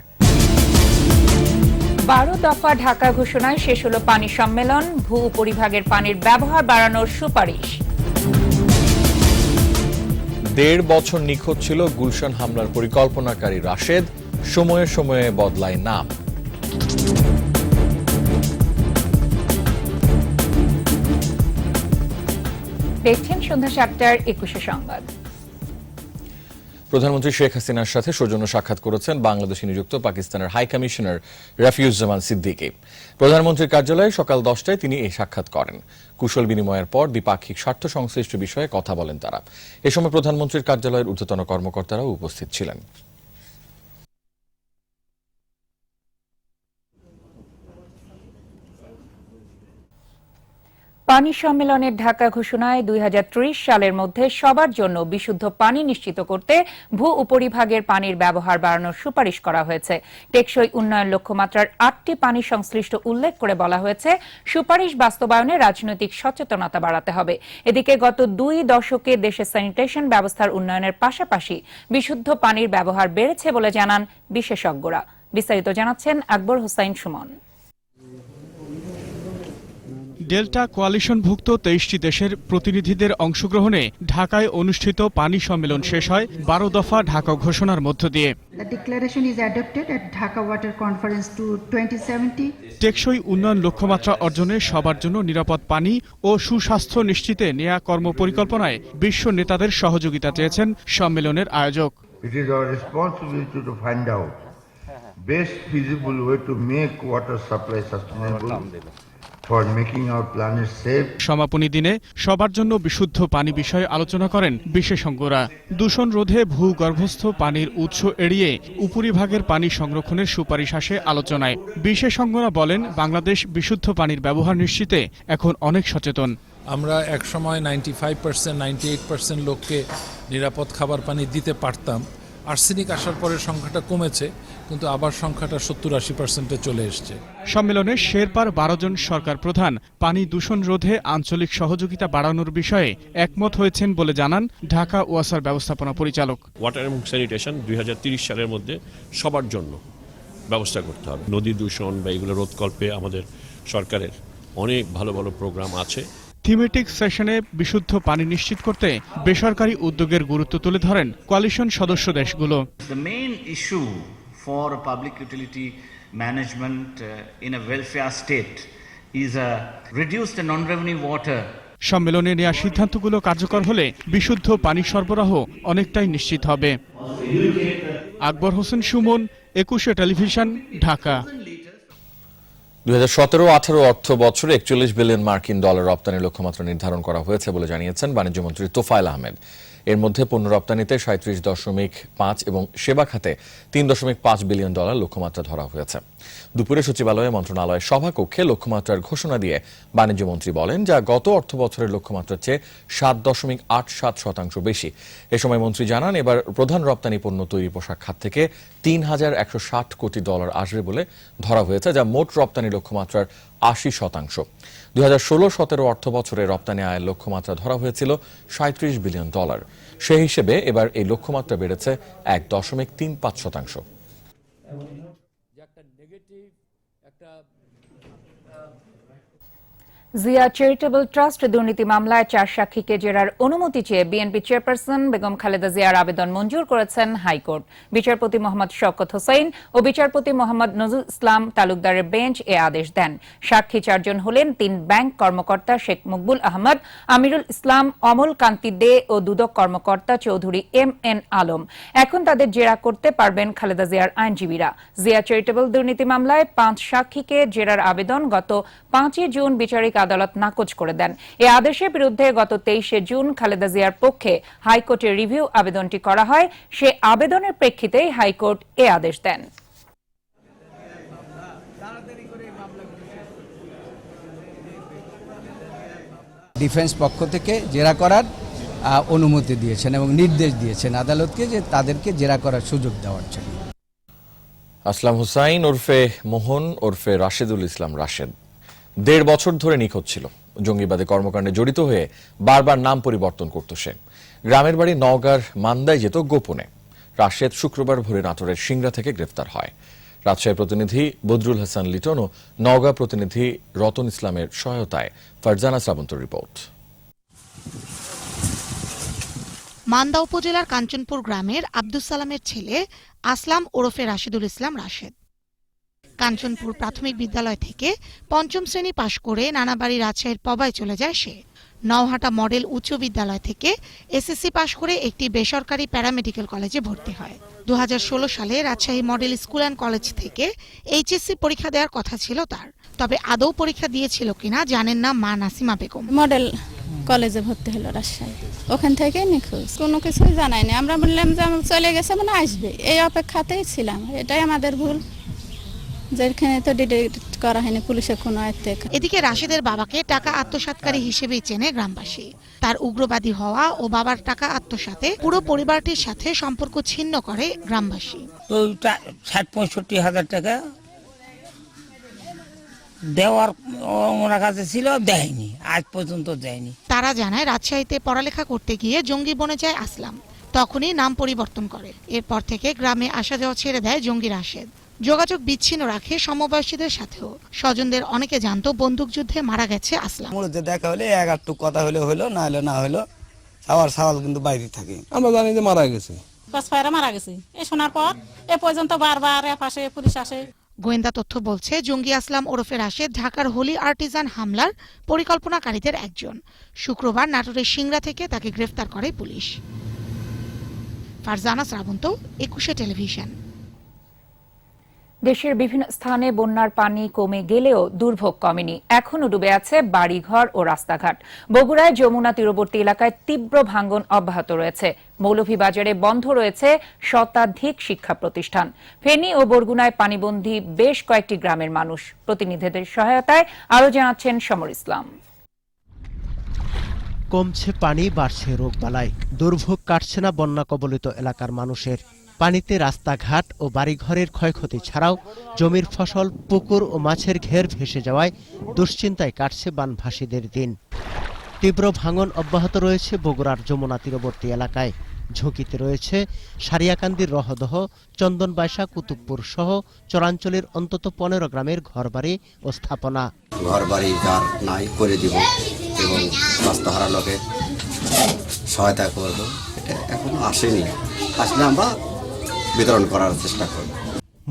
12 দফা ঢাকা ঘোষণায় শেষ হলো পানি সম্মেলন, ভূ উপরিভাগের পানির ব্যবহার বাড়ানোর সুপারিশ। 1.5 বছর নিখোঁজ ছিল গুলশান হামলার পরিকল্পনাকারী রাশেদ, সময়ে সময়ে বদলায় নাম। দেখছেন সন্ধ্যা 7টার 21 সংবাদ। প্রধানমন্ত্রী শেখ হাসিনার সাথে সৌজন্য সাক্ষাৎ করেছেন বাংলাদেশে নিযুক্ত পাকিস্তানের হাই কমিশনার রাফিউজ্জামান সিদ্দিকী। প্রধানমন্ত্রীর কার্যালয়ে সকাল 10টায় তিনি এই সাক্ষাৎ করেন। কুশল বিনিময়ের পর দ্বিপাক্ষিক স্বার্থ সংশ্লিষ্ট বিষয়ে কথা বলেন তারা। এ সময় প্রধানমন্ত্রীর কার্যালয়ের ঊর্ধ্বতন কর্মকর্তারাও উপস্থিত ছিলেন। পানি সম্মেলনের ঢাকা ঘোষণায় 2030 সালের মধ্যে সবার জন্য বিশুদ্ধ পানি নিশ্চিত করতে ভূ উপরিভাগের পানির ব্যবহার বাড়ানোর সুপারিশ করা হয়েছে। টেকসই উন্নয়ন লক্ষ্যমাত্রার 8টি পানি সংশ্লিষ্ট উল্লেখ করে বলা হয়েছে, সুপারিশ বাস্তবায়নে রাজনৈতিক সচেতনতা বাড়াতে হবে। এদিকে গত 2 দশকে দেশে স্যানিটেশন ব্যবস্থার উন্নয়নের পাশাপাশি বিশুদ্ধ পানির ব্যবহার বেড়েছে বলে জানান বিশেষজ্ঞরা। বিস্তারিত জানাচ্ছেন আকবর হোসাইন সুমন। ডেল্টা কোয়ালিশনভুক্ত 23টি দেশের প্রতিনিধিদের অংশগ্রহণে ঢাকায় অনুষ্ঠিত পানি সম্মেলন শেষ হয় 12 দফা ঢাকা ঘোষণার মধ্য দিয়ে। টেকসই উন্নয়ন লক্ষ্যমাত্রা অর্জনে সবার জন্য নিরাপদ পানি ও সুস্বাস্থ্য নিশ্চিতে নেয়া কর্মপরিকল্পনায় বিশ্ব নেতাদের সহযোগিতা চেয়েছেন সম্মেলনের আয়োজক। It is our responsibility to find out best feasible way to make water supply sustainable. সমাপনী দিনে সবার জন্য বিশুদ্ধ পানি বিষয়ে আলোচনা করেন বিশেষজ্ঞরা। দূষণ রোধে ভূগর্ভস্থ পানির উৎস এড়িয়ে উপরিভাগের পানি সংরক্ষণের সুপারিশ আসে আলোচনায়। বিশেষজ্ঞরা বলেন, বাংলাদেশ বিশুদ্ধ পানির ব্যবহার নিশ্চিতে এখন অনেক সচেতন। আমরা একসময় 95%, 98% লোককে নিরাপদ খাবার পানি দিতে পারতাম। আর্সেনিক আসার পরে সংখ্যাটা কমেছে, কিন্তু আবার সংখ্যাটা 70-80% চলে এসছে। সম্মেলনে শেরপার 12 জন সরকার প্রধান পানি দূষণ রোধে আঞ্চলিক সহযোগিতা বাড়ানোর বিষয়ে একমত হয়েছেন বলে জানান ঢাকা ওয়াসার ব্যবস্থাপনা পরিচালক। ওয়াটার এবং স্যানিটেশন 2030 সালের মধ্যে সবার জন্য ব্যবস্থা করতে হবে। নদী দূষণ বা এগুলো রোধকল্পে আমাদের সরকারের অনেক ভালো ভালো প্রোগ্রাম আছে। থিমেটিক সেশনে বিশুদ্ধ পানি নিশ্চিত করতে বেসরকারি উদ্যোগের গুরুত্ব তুলে ধরেন কোয়ালিশন সদস্য দেশগুলো। The main issue for public utility management in a welfare state is a reduced non-revenue water. সম্মেলনে নেওয়া সিদ্ধান্তগুলো কার্যকর হলে বিশুদ্ধ পানি সরবরাহ অনেকটাই নিশ্চিত হবে। আকবর হোসেন সুমন, 21 টেলিভিশন, ঢাকা। 2017-18 অর্থ বছরে 41 বিলিয়ন মার্কিন ডলার রপ্তানির লক্ষ্যমাত্রা নির্ধারণ করা হয়েছে বলে জানিয়েছেন বাণিজ্যমন্ত্রী তোফায়েল আহমেদ। এর মধ্যে পণ্য রপ্তানিতে 37.5 এবং সেবা খাতে 3.5 বিলিয়ন ডলার লক্ষ্যমাত্রা ধরা হয়েছে। দুপুরে সচিবালয়ে মন্ত্রণালয়ের সভাকক্ষে লক্ষ্যমাত্রার ঘোষণা দিয়ে বাণিজ্যমন্ত্রী বলেন, যা গত অর্থ বছরের লক্ষ্যমাত্রার চেয়ে 7.87% বেশি। এ সময় মন্ত্রী জানান, এবার প্রধান রপ্তানি পণ্য তৈরি পোশাক খাত থেকে 3,160 কোটি ডলার আসবে বলে ধরা হয়েছে, যা মোট রপ্তানি লক্ষ্যমাত্রার 80%। 2016-17 অর্থ বছরে রপ্তানি আয়ের লক্ষ্যমাত্রা ধরা হয়েছিল 37 বিলিয়ন ডলার। সেই হিসেবে এবার এই লক্ষ্যমাত্রা বেড়েছে 1.35%। জিয়া চ্যারিটেবল ট্রাস্ট দুর্নীতি মামলায় 4 সাক্ষীকে জেরার অনুমতি চেয়ে বিএনপি চেয়ারপারসন বেগম খালেদা জিয়ার আবেদন মঞ্জুর করেছেন হাইকোর্ট। বিচারপতি মোহাম্মদ শওকত হোসেন ও বিচারপতি মোহাম্মদ নজরুল ইসলাম তালুকদারের বেঞ্চ এ আদেশ দেন। সাক্ষী 4 জন হলেন 3 ব্যাংক কর্মকর্তা শেখ মকবুল আহমদ, আমিরুল ইসলাম, অমল কান্তি দে ও দুদক কর্মকর্তা চৌধুরী MN আলম। এখন তাদের জেরা করতে পারবেন খালেদা জিয়ার আইনজীবীরা। জিয়া চ্যারিটেবল দুর্নীতি মামলায় 5 সাক্ষীকে জেরার আবেদন গত 5 জুন বিচারিক আদালত নাকচ করে দেন। এই আদেশের বিরুদ্ধে গত 23 জুন খালেদা জিয়ার পক্ষে হাইকোর্টে রিভিউ আবেদনটি করা হয়। সে আবেদনের প্রেক্ষিতেই হাইকোর্ট এ আদেশ দেন। ডিফেন্স পক্ষ থেকে জেরা করার অনুমতি দিয়েছেন এবং নির্দেশ দিয়েছেন আদালতকে যে তাদেরকে জেরা করার সুযোগ দেওয়ার জন্য। আসলাম হুসাইন ওরফে মোহন ওরফে রাশেদুল ইসলাম রাশেদ 1.5 বছর ধরে নিখোঁজ ছিল। জঙ্গিবাদী কর্মকাণ্ডে জড়িত হয়ে বারবার নাম পরিবর্তন করত সে। গ্রামের বাড়ি নওগাঁর মান্দায় যেত গোপনে। রাশেদ শুক্রবার ভোরে নাটোরের সিংড়া থেকে গ্রেফতার হয়। রাজশাহী প্রতিনিধি বদরুল হাসান লিটন ও নওগাঁ প্রতিনিধি রতন ইসলামের সহায়তায় ফারজানা শ্রাবন্তর রিপোর্ট। মান্দা উপজেলার কাঞ্চনপুর গ্রামের আব্দুস সালামের ছেলে আসলাম ওরফে রাশেদুল ইসলাম রাশেদ কাঞ্চনপুর প্রাথমিক বিদ্যালয় থেকে 5ম শ্রেণী পাশ করে নানাবাড়ি রাজশাহীর পবায় চলে যায় সে। নওহাটা মডেল উচ্চ বিদ্যালয় থেকে SSC পাশ করে একটি বেসরকারি প্যারামেডিক্যাল কলেজে ভর্তি হয়। 2016 সালে Rajshahi model school and college থেকে HSC পরীক্ষা দেওয়ার কথা ছিল তার, তবে আদৌ পরীক্ষা দিয়েছিল কিনা জানেন না মা নাসিমা বেগম। মডেল কলেজে ভর্তি হলো রাজশাহী, ওখান থেকে নিখোঁজ, কোনো কিছুই জানাই না। আমরা বললাম যে চলে গেছে মানে আসবে, এই অপেক্ষাতেই ছিলাম। এটাই আমাদের ভুল, যেখানে তো ডিটেক্ট করা হয়নি পুলিশের কোনো আয়ত্তে। এদিকে রাশেদের বাবাকে টাকা আত্মসাৎকারী হিসেবেই চেনে গ্রামবাসী। তার উগ্রবাদী হওয়া ও বাবার টাকা আত্মসাতে পুরো পরিবারটির সাথে সম্পর্ক ছিন্ন করে গ্রামবাসী। 60-65 হাজার টাকা দেওয়ার ওনার কাছে ছিল, দেয়নি, আজ পর্যন্ত দেয়নি। তারা জানায় রাজশাহীতে পড়ালেখা করতে গিয়ে জঙ্গি বনে যায় আসলাম, তখনই নাম পরিবর্তন করে। এরপর থেকে গ্রামে আসা যাওয়া ছেড়ে দেয় জঙ্গি রাশেদ। যোগাযোগ বিচ্ছিন্ন রাখে সমবয়সীদের সাথেও। স্বজনদের অনেকে জানতো বন্দুকযুদ্ধে মারা গেছে আসলাম। দেখা হলে একটু কথা হলে হলো, না হলে না হলো, আবার সওয়াল কিন্তু বাইরে থাকে। আমরা জানি যে মারা গেছে, মারা গেছে। এই শোনার পর এ পর্যন্ত বারবার পাশে পুলিশ আসে। গোয়েন্দা তথ্য বলছে জঙ্গি আসলাম ওরফে রাশেদ ঢাকার হোলি আর্টিজান হামলার পরিকল্পনাকারীদের একজন। শুক্রবার নাটোরের সিংড়া থেকে তাকে গ্রেফতার করে পুলিশ। ফারজানা শ্রাবন্ত, 21 টেলিভিশন। দেশের বিভিন্ন স্থানে বন্যার পানি কমে গেলেও দুর্ভোগ কমেনি। এখনো ডুবে আছে বাড়িঘর ও রাস্তাঘাট। বগুড়ায় যমুনা তীরবর্তী এলাকায় তীব্র ভাঙন অব্যাহত রয়েছে। মৌলভীবাজারে বন্ধ রয়েছে শতাধিক শিক্ষা প্রতিষ্ঠান। ফেনী ও বরগুনায় পানিবন্দী বেশ কয়েকটি গ্রামের মানুষ। প্রতিনিধিদের সহায়তায় আরো জানাচ্ছেন সমর ইসলাম। কমছে পানি, বাড়ছে রোগবালাই, দুর্ভোগ কাটছে না বন্যা কবলিত এলাকার মানুষের। পানিতে রাস্তাঘাট ও বাড়িঘরের ক্ষয়ক্ষতি ছাড়াও জমির ফসল, পুকুর ও মাছের ঘের ভেসে যাওয়ায় দুশ্চিন্তায় কাটছে বানভাসীদের দিন। তীব্র ভাঙন অব্যাহত রয়েছে বগুড়ার যমুনা তীরবর্তী এলাকায়। ঝুঁকিতে রয়েছে সারিয়াকান্দির রহদহ, চন্দনবাইশা, কুতুবপুর সহ চরাঞ্চলের অন্তত 15 গ্রামের ঘরবাড়ি ও স্থাপনা। ঘরবাড়ি যার নাই করে দিব এবং রাস্তাহারা লোকে সহায়তা করব, এটা এখনো আসেনি। আসলে আমরা বিতরণ করার চেষ্টা করব।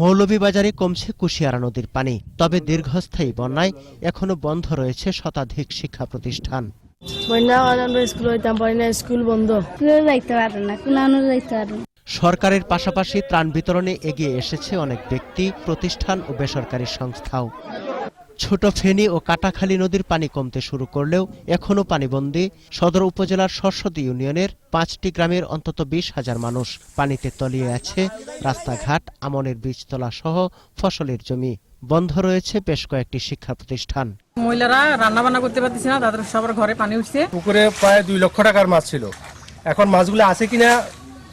মৌলভীবাজারে কমছে কুশিয়ারা নদীর পানি, তবে দীর্ঘস্থায়ী বন্যায় এখনো বন্ধ রয়েছে শতাধিক শিক্ষা প্রতিষ্ঠান। সরকারের পাশাপাশি ত্রাণ বিতরণে এগিয়ে এসেছে অনেক ব্যক্তি, প্রতিষ্ঠান ও বেসরকারি সংস্থাও। ছোট ফেনী ও কাটাখালী নদীর পানি কমতে শুরু করলেও এখনো পানিবন্দী সদর উপজেলার সরস্বতী ইউনিয়নের 5টি গ্রামের অন্তত 20,000 মানুষ। পানিতে তলিয়ে আছে রাস্তাঘাট, আমনের বীজতলা সহ ফসলের জমি। বন্ধ রয়েছে বেশ কয়েকটি শিক্ষা প্রতিষ্ঠান। মহিলারা রান্না বান্না করতে পারতেছে না, তাদের সবার ঘরে পানি উঠছে। পুকুরে প্রায় 2 লক্ষ টাকার মাছ ছিল, এখন মাছগুলো আছে কিনা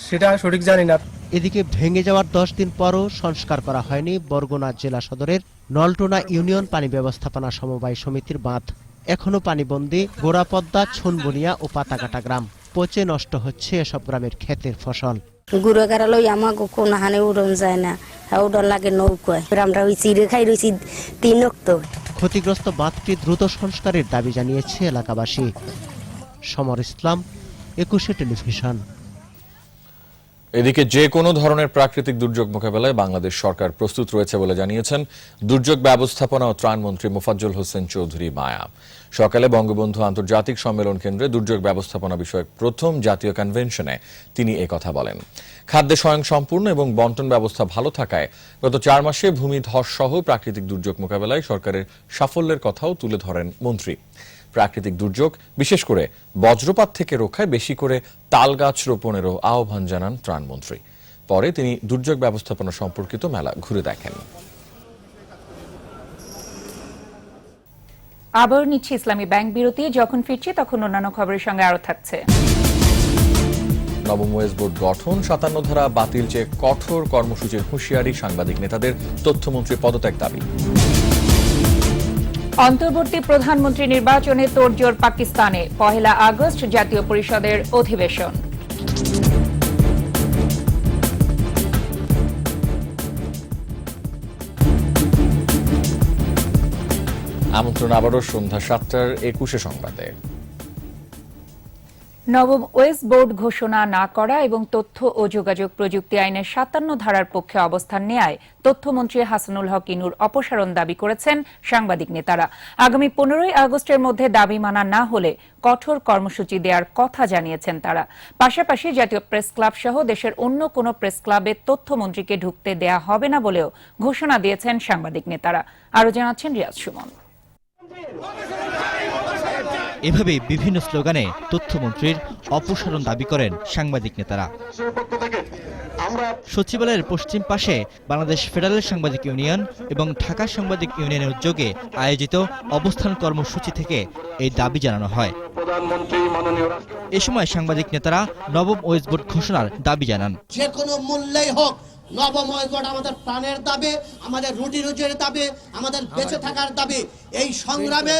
সেটা সঠিক জানি না। এদিকে ভেঙে যাওয়ার 10 দিন পরও সংস্কার করা হয়নি বরগুনা জেলা সদরের নলটোনা ইউনিয়ন পানি ব্যবস্থাপনা সমবায় সমিতির বাঁধ। এখনো পানিবন্দী গোড়াপদ্মা, ছুনবুনিয়া ও পাতাকাটা গ্রাম। পচে নষ্ট হচ্ছে এসব গ্রামের ক্ষেতের ফসল। গুড়ো গাড়ালই আমাকে কোন হানে উড়ন যায় না, উড়ন লাগে নৌকায়। আমরা ওই চিড়ে খাই রয়েছি 3 অক্টোবর। ক্ষতিগ্রস্ত বাঁধটি দ্রুত সংস্কারের দাবি জানিয়েছে এলাকাবাসী। সমর ইসলাম, 21 টেলিভিশন। এদিকে যে কোনো ধরনের প্রাকৃতিক দুর্যোগ মোকাবেলায় বাংলাদেশ সরকার প্রস্তুত রয়েছে বলে জানিয়েছেন দুর্যোগ ব্যবস্থাপনা ও ত্রাণমন্ত্রী মোফাজ্জল হোসেন চৌধুরী মায়া। সকালে বঙ্গবন্ধু আন্তর্জাতিক সম্মেলন কেন্দ্রে দুর্যোগ ব্যবস্থাপনা বিষয়ক প্রথম জাতীয় কনভেনশনে তিনি একথা বলেন। খাদ্যে স্বয়ংসম্পূর্ণ এবং বন্টন ব্যবস্থা ভালো থাকায় গত 4 মাসে ভূমিধস সহ প্রাকৃতিক দুর্যোগ মোকাবেলায় সরকারের সাফল্যের কথাও তুলে ধরেন মন্ত্রী। প্রাকৃতিক দুর্যোগ বিশেষ করে বজ্রপাত থেকে রক্ষায় বেশি করে তাল গাছ রোপণেরও আহ্বান জানান ত্রাণমন্ত্রী। পরে তিনি দুর্যোগ ব্যবস্থাপনা সম্পর্কিত মেলা ঘুরে দেখেন। আবার নিচ্ছে ইসলামী ব্যাংক বিরতি। যখন ফিরছি তখন অন্যান্য খবরের সঙ্গে আরো থাকছে। নবম ওয়েজ বোর্ড গঠন, 57 ধারা বাতিল চেয়ে কঠোর কর্মসূচির হুঁশিয়ারি সাংবাদিক নেতাদের, তথ্যমন্ত্রীর পদত্যাগ দাবি। অন্তর্বর্তী প্রধানমন্ত্রী নির্বাচনে তোড়জোড় পাকিস্তানে, 1 আগস্ট জাতীয় পরিষদের অধিবেশন। আমন্ত্রণ আবারও সন্ধ্যা 7টার 21 সংবাদে। নবম ওয়েজ বোর্ড ঘোষণা না করা এবং তথ্য ও যোগাযোগ প্রযুক্তি আইনের 57 ধারার পক্ষে অবস্থান নেয় তথ্যমন্ত্রী হাসানুল হক ইনুর অপসারণ দাবি করেছেন সাংবাদিক নেতারা। আগামী 15 আগস্টের মধ্যে দাবি মানা না হলে কঠোর কর্মসূচি দেওয়ার কথা জানিয়েছেন তারা। পাশাপাশি জাতীয় প্রেস ক্লাব সহ দেশের অন্য কোনো প্রেস ক্লাবে তথ্যমন্ত্রীকে ঢুকতে দেয়া হবে না বলেও ঘোষণা দিয়েছেন সাংবাদিক নেতারা। আরও জানাচ্ছেন রিয়াজ সুমন। এভাবে বিভিন্ন স্লোগানে তথ্যমন্ত্রীর অপসারণ দাবি করেন সাংবাদিক নেতারা। সচিবালয়ের পশ্চিম পাশে বাংলাদেশ ফেডারেল সাংবাদিক ইউনিয়ন এবং ঢাকা সাংবাদিক ইউনিয়নের উদ্যোগে আয়োজিত অবস্থান কর্মসূচি থেকে এই দাবি জানানো হয়। এ সময় সাংবাদিক নেতারা নবম ওয়েজ বোর্ড ঘোষণার দাবি জানান। যে কোনো মূল্যেই হোক নবম ওয়েজ বোর্ড আমাদের প্রাণের দাবি, আমাদের রুটি রুজির দাবি, আমাদের বেঁচে থাকার দাবি। এই সংগ্রামে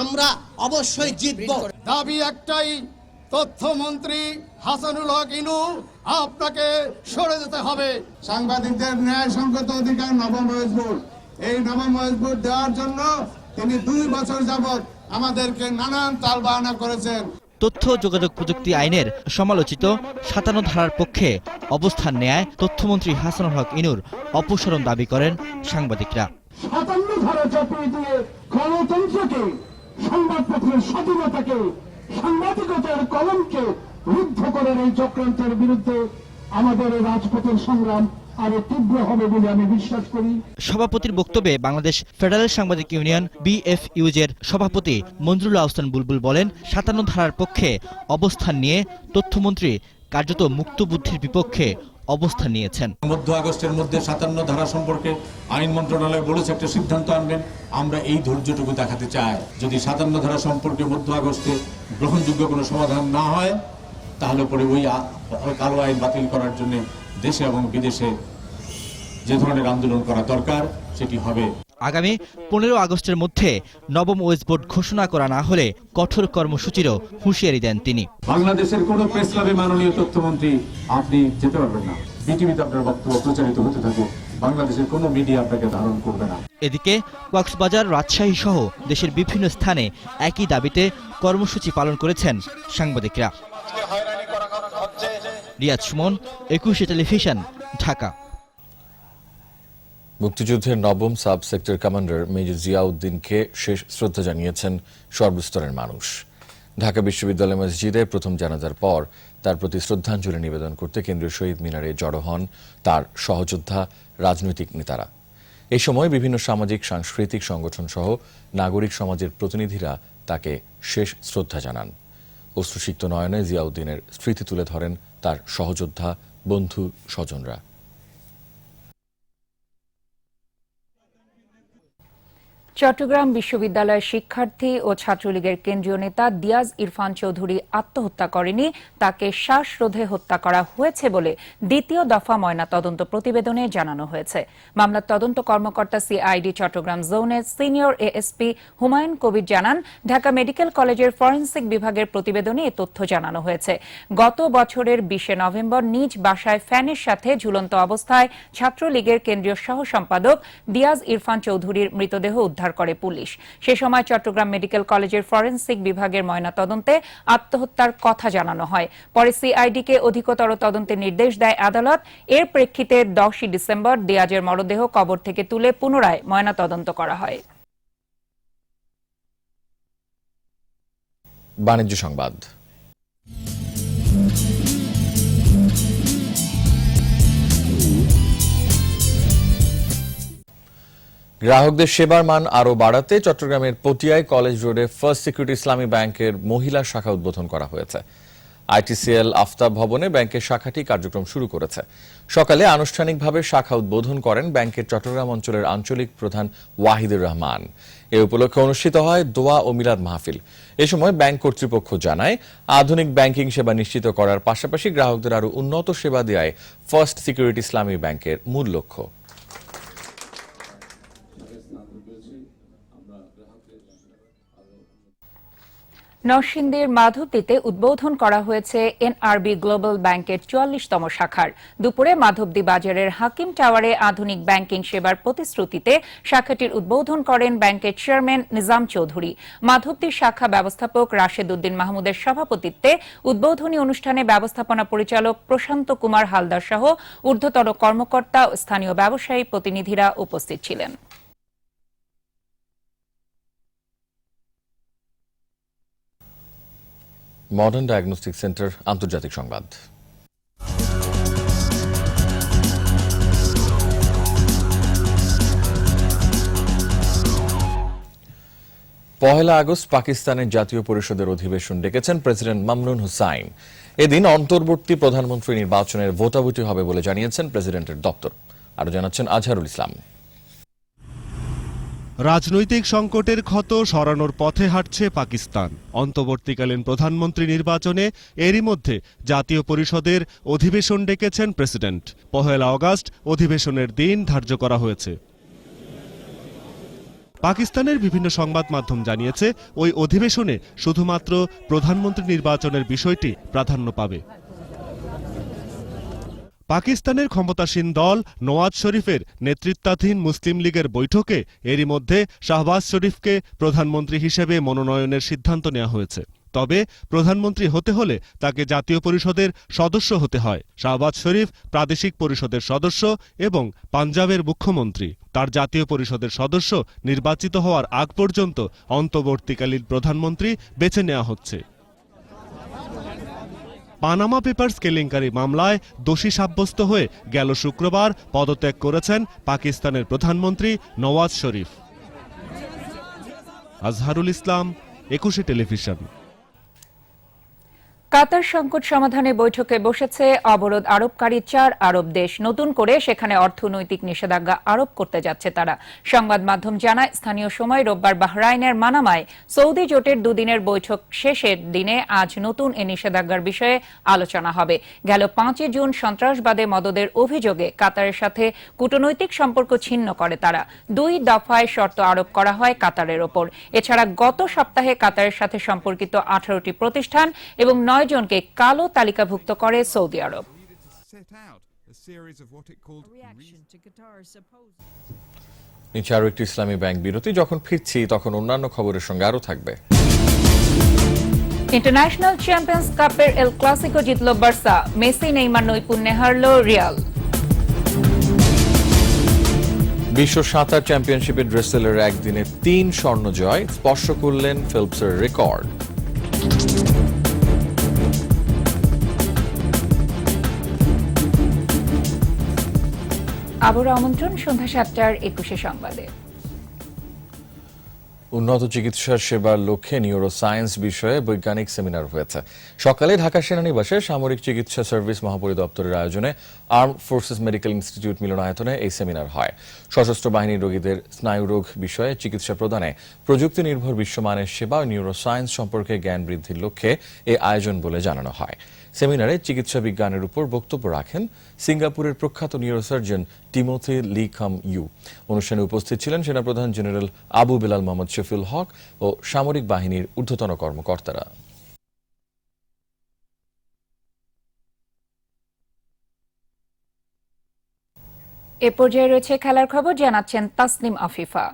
আমরা অবশ্যই জিতব। দাবি একটাই, তথ্যমন্ত্রী হাসানুল হক ইনু আপনাকে সরে যেতে হবে। সাংবাদিকদের ন্যায়সঙ্গত অধিকার নবম ওয়েজ বোর্ড, এই নবম ওয়েজ বোর্ড দেওয়ার জন্য তিনি 2 বছর যাবত আমাদেরকে নানান তালবাহানা করেছেন। তথ্য যোগাযোগ প্রযুক্তি আইনের সমালোচিত 57 ধারার পক্ষে অবস্থান নেয় তথ্যমন্ত্রী হাসানুল হক ইনুর অপসারণ দাবি করেন সাংবাদিকরা। 57 ধারা চাপিয়ে দিয়ে গণতন্ত্রকে, সংবাদপত্রের স্বাধীনতাকে, সাংবাদিকতার কলমকে রুদ্ধ করার এই চক্রান্তের বিরুদ্ধে আমাদের রাজপথের সংগ্রাম আরো তীব্র হবে বলে আমি বিশ্বাস করি। সভাপতির বক্তব্যে বাংলাদেশ ফেডারেল সাংবাদিক ইউনিয়ন বিএফইউজের সভাপতি মঞ্জুরুল আহসান বুলবুল বলেন, 57 ধারার পক্ষে অবস্থান নিয়ে তথ্যমন্ত্রী কার্যত মুক্ত বুদ্ধির বিপক্ষে অবস্থান নিয়েছেন। মধ্য আগস্টের মধ্যে 57 ধারা সম্পর্কে আইন মন্ত্রণালয় বলেছে একটা সিদ্ধান্ত আনবেন। আমরা এই ধৈর্যটুকু দেখাতে চাই। যদি 57 ধারা সম্পর্কে মধ্য আগস্টে গ্রহণযোগ্য কোনো সমাধান না হয়, তাহলে পরে ওই কালো আইন বাতিল করার জন্য দেশে এবং বিদেশে যে ধরনের আন্দোলন করা দরকার সেটি হবে। আগামী 15 আগস্টের মধ্যে নবম ওয়েজ বোর্ড ঘোষণা করা না হলে কঠোর কর্মসূচিরও হুঁশিয়ারি দেন তিনি। বাংলাদেশের কোনো প্রেস ক্লাবে মাননীয় তথ্যমন্ত্রী আপনি যেতে পারবেন না। বিটিভিতে আপনার বক্তব্য প্রচারিত হতে থাকুক, বাংলাদেশের কোনো মিডিয়া আপনাকে ধারণ করবে না। এদিকে কক্সবাজার, রাজশাহী সহ দেশের বিভিন্ন স্থানে একই দাবিতে কর্মসূচি পালন করেছেন সাংবাদিকরা। রিয়াজ সুমন, 21 টেলিভিশন, ঢাকা। মুক্তিযুদ্ধের নবম সাব সেক্টর কমান্ডার মেজর জিয়াউদ্দিনকে শেষ শ্রদ্ধা জানিয়েছেন সর্বস্তরের মানুষ। ঢাকা বিশ্ববিদ্যালয় মসজিদে প্রথম জানাজার পর তার প্রতি শ্রদ্ধাঞ্জলি নিবেদন করতে কেন্দ্রীয় শহীদ মিনারে জড়ো হন তার সহযোদ্ধা, রাজনৈতিক নেতারা। এই সময় বিভিন্ন সামাজিক সাংস্কৃতিক সংগঠন সহ নাগরিক সমাজের প্রতিনিধিরা তাকে শেষ শ্রদ্ধা জানান। অশ্রুসিক্ত নয়নে জিয়াউদ্দিনের স্মৃতি তুলে ধরেন তার সহযোদ্ধা, বন্ধু, স্বজনরা। চট্টগ্রাম বিশ্ববিদ্যালয়ের শিক্ষার্থী ও ছাত্রলীগের কেন্দ্রীয় নেতা দিয়াজ ইরফান চৌধুরী আত্মহত্যা করেনি, তাকে শ্বাসরোধে হত্যা করা হয়েছে বলে দ্বিতীয় দফা ময়নাতদন্ত প্রতিবেদনে জানানো হয়েছে। মামলার তদন্ত কর্মকর্তা সিআইডি চট্টগ্রাম জোনের সিনিয়র এএসপি হুমায়ুন কবির জানান, ঢাকা মেডিকেল কলেজের ফরেনসিক বিভাগের প্রতিবেদনে এ তথ্য জানানো হয়েছে। গত বছরের 20 নভেম্বর নিজ বাসায় ফ্যানের সাথে ঝুলন্ত অবস্থায় ছাত্রলীগের কেন্দ্রীয় সহ সম্পাদক দিয়াজ ইরফান চৌধুরীর মৃতদেহ উদ্ধার উদ্ধার করে পুলিশ। সে সময় চট্টগ্রাম মেডিকেল কলেজের ফরেনসিক বিভাগের ময়নাতদন্তে আত্মহত্যার কথা জানানো হয়। পরে সিআইডিকে অধিকতর তদন্তের নির্দেশ দেয় আদালত। এর প্রেক্ষিতে 10 ডিসেম্বর দিয়াজের মরদেহ কবর থেকে তুলে পুনরায় ময়নাতদন্ত করা হয়। বাণিজ্য সংবাদ। গ্রাহকদের সেবার মান আরও বাড়াতে চট্টগ্রামের পটিয়ায় কলেজ রোডে ফার্স্ট সিকিউরিটি ইসলামী ব্যাংকের মহিলা শাখা উদ্বোধন করা হয়েছে। আইটিসিএল আফতাব ভবনে ব্যাংকের শাখাটি কার্যক্রম শুরু করেছে। সকালে আনুষ্ঠানিকভাবে শাখা উদ্বোধন করেন ব্যাংকের চট্টগ্রাম অঞ্চলের আঞ্চলিক প্রধান ওয়াহিদুর রহমান। এ উপলক্ষে অনুষ্ঠিত হয় দোয়া ও মিলাদ মাহফিল। এ সময় ব্যাংক কর্তৃপক্ষ জানায়, আধুনিক ব্যাংকিং সেবা নিশ্চিত করার পাশাপাশি গ্রাহকদের আরও উন্নত সেবা দেওয়াই ফার্স্ট সিকিউরিটি ইসলামী ব্যাংকের মূল লক্ষ্য। নরসিংদীর মাধবদীতে উদ্বোধন করা হয়েছে এনআরবি গ্লোবাল ব্যাংকের 44তম শাখার। দুপুরে মাধবদী বাজারের হাকিম টাওয়ারে আধুনিক ব্যাংকিং সেবার প্রতিশ্রুতিতে শাখাটির উদ্বোধন করেন ব্যাংকের চেয়ারম্যান নিজাম চৌধুরী। মাধবদীর শাখা ব্যবস্থাপক রাশেদ উদ্দিন মাহমুদের সভাপতিত্বে উদ্বোধনী অনুষ্ঠানে ব্যবস্থাপনা পরিচালক প্রশান্ত কুমার হালদার সহ ঊর্ধ্বতন কর্মকর্তা ও স্থানীয় ব্যবসায়ী প্রতিনিধিরা উপস্থিত ছিলেন। মডার্ন ডায়াগনস্টিক সেন্টার আন্তর্জাতিক সংবাদ। পহেলা আগস্ট পাকিস্তানের জাতীয় পরিষদের অধিবেশন ডেকেছেন প্রেসিডেন্ট মামনুন হুসাইন। এদিন অন্তর্বর্তী প্রধানমন্ত্রী নির্বাচনের ভোটাভুটি হবে বলে জানিয়েছেন প্রেসিডেন্টের দপ্তর। আরো জানাচ্ছেন আজহারুল ইসলাম। রাজনৈতিক সংকটের ক্ষত সরানোর পথে হাঁটছে পাকিস্তান। অন্তর্বর্তীকালীন প্রধানমন্ত্রী নির্বাচনে এরই মধ্যে জাতীয় পরিষদের অধিবেশন ডেকেছেন প্রেসিডেন্ট। পহেলা আগস্ট অধিবেশনের দিন ধার্য করা হয়েছে। পাকিস্তানের বিভিন্ন সংবাদ মাধ্যম জানিয়েছে, ওই অধিবেশনে শুধুমাত্র প্রধানমন্ত্রী নির্বাচনের বিষয়টি প্রাধান্য পাবে। পাকিস্তানের ক্ষমতাসীন দল নওয়াজ শরীফের নেতৃত্বাধীন মুসলিম লীগের বৈঠকে এরই মধ্যে শাহবাজ শরীফকে প্রধানমন্ত্রী হিসেবে মনোনয়নের সিদ্ধান্ত নেওয়া হয়েছে। তবে প্রধানমন্ত্রী হতে হলে তাকে জাতীয় পরিষদের সদস্য হতে হয়। শাহবাজ শরীফ প্রাদেশিক পরিষদের সদস্য এবং পাঞ্জাবের মুখ্যমন্ত্রী। তার জাতীয় পরিষদের সদস্য নির্বাচিত হওয়ার আগ পর্যন্ত অন্তর্বর্তীকালীন প্রধানমন্ত্রী বেছে নেওয়া হচ্ছে। পানামা পেপারস কেলেঙ্কারি মামলায় দোষী সাব্যস্ত হয়ে গেল শুক্রবার পদত্যাগ করেছেন পাকিস্তানের প্রধানমন্ত্রী নওয়াজ শরীফ। আজহারুল ইসলাম, 21 টেলিভিশন। কাতার সংকট সমাধানে বৈঠকে বসেছে অবরোধ আরোপকারী 4 আরব দেশ। নতুন করে সেখানে অর্থনৈতিক নিষেধাজ্ঞা আরোপ করতে যাচ্ছে তারা। সংবাদ মাধ্যম জানায়, স্থানীয় সময় রোববার বাহরাইনের মানামায় সৌদি জোটের দুদিনের বৈঠক শেষের দিনে আজ নতুন এ নিষেধাজ্ঞার বিষয়ে আলোচনা হবে। গেল 5 জুন সন্ত্রাসবাদে মদদের অভিযোগে কাতারের সাথে কূটনৈতিক সম্পর্ক ছিন্ন করে তারা। 2 দফায় শর্ত আরোপ করা হয় কাতারের ওপর। এছাড়া গত সপ্তাহে কাতারের সাথে সম্পর্কিত 18টি প্রতিষ্ঠান এবং 9 জনকে কালো তালিকাভুক্ত করে সৌদি আরব। নিচে আরো একটি ইসলামী ব্যাংক বিরতি। যখন ফিরছি তখন অন্যান্য খবরের সঙ্গে আরো থাকবে। ইন্টারন্যাশনাল চ্যাম্পিয়ন্স কাপের এল ক্লাসিকো জিতল বার্সা। মেসি নেইমার নৈপুণ্যে হারল রিয়াল। বিশ্ব সাঁতার চ্যাম্পিয়নশিপে ড্রেসেলের একদিনে 3 স্বর্ণ জয়, স্পর্শ করলেন ফেলপসের রেকর্ড। আবারও আমন্ত্রণ সন্ধ্যা 7টার 21 সংবাদে। উন্নত চিকিৎসার সেবার লক্ষ্যে নিউরোসায়েন্স বিষয়ে বৈজ্ঞানিক সেমিনার হয়েছে। সকালে ঢাকা সেনানিবাসে সামরিক চিকিৎসা সার্ভিস মহাপরিদপ্তরের আয়োজনে আর্মড ফোর্সেস মেডিকেল ইনস্টিটিউট মিলনায়তনে এই সেমিনার হয়। সশস্ত্র বাহিনীর রোগীদের স্নায়ুরোগ বিষয়ে চিকিৎসা প্রদানে প্রযুক্তি নির্ভর বিশ্বমানের সেবা ও নিউরোসায়েন্স সম্পর্কে জ্ঞান বৃদ্ধির লক্ষ্যে এই আয়োজন বলে জানানো হয়। সেমিনারে চিকিৎসা বিজ্ঞানের উপর বক্তব্য রাখেন সিঙ্গাপুরের প্রখ্যাত নিউরোসার্জন টিমোথি লি খাম ইউ। অনুষ্ঠানে উপস্থিত ছিলেন সেনাপ্রধান জেনারেল আবু বেলাল মোহাম্মদ শফিউল হক ও সামরিক বাহিনীর ঊর্ধ্বতন কর্মকর্তারা। এ পর্যায়ে রয়েছে খেলার খবর, জানাচ্ছেন তাসনিম আফিফা।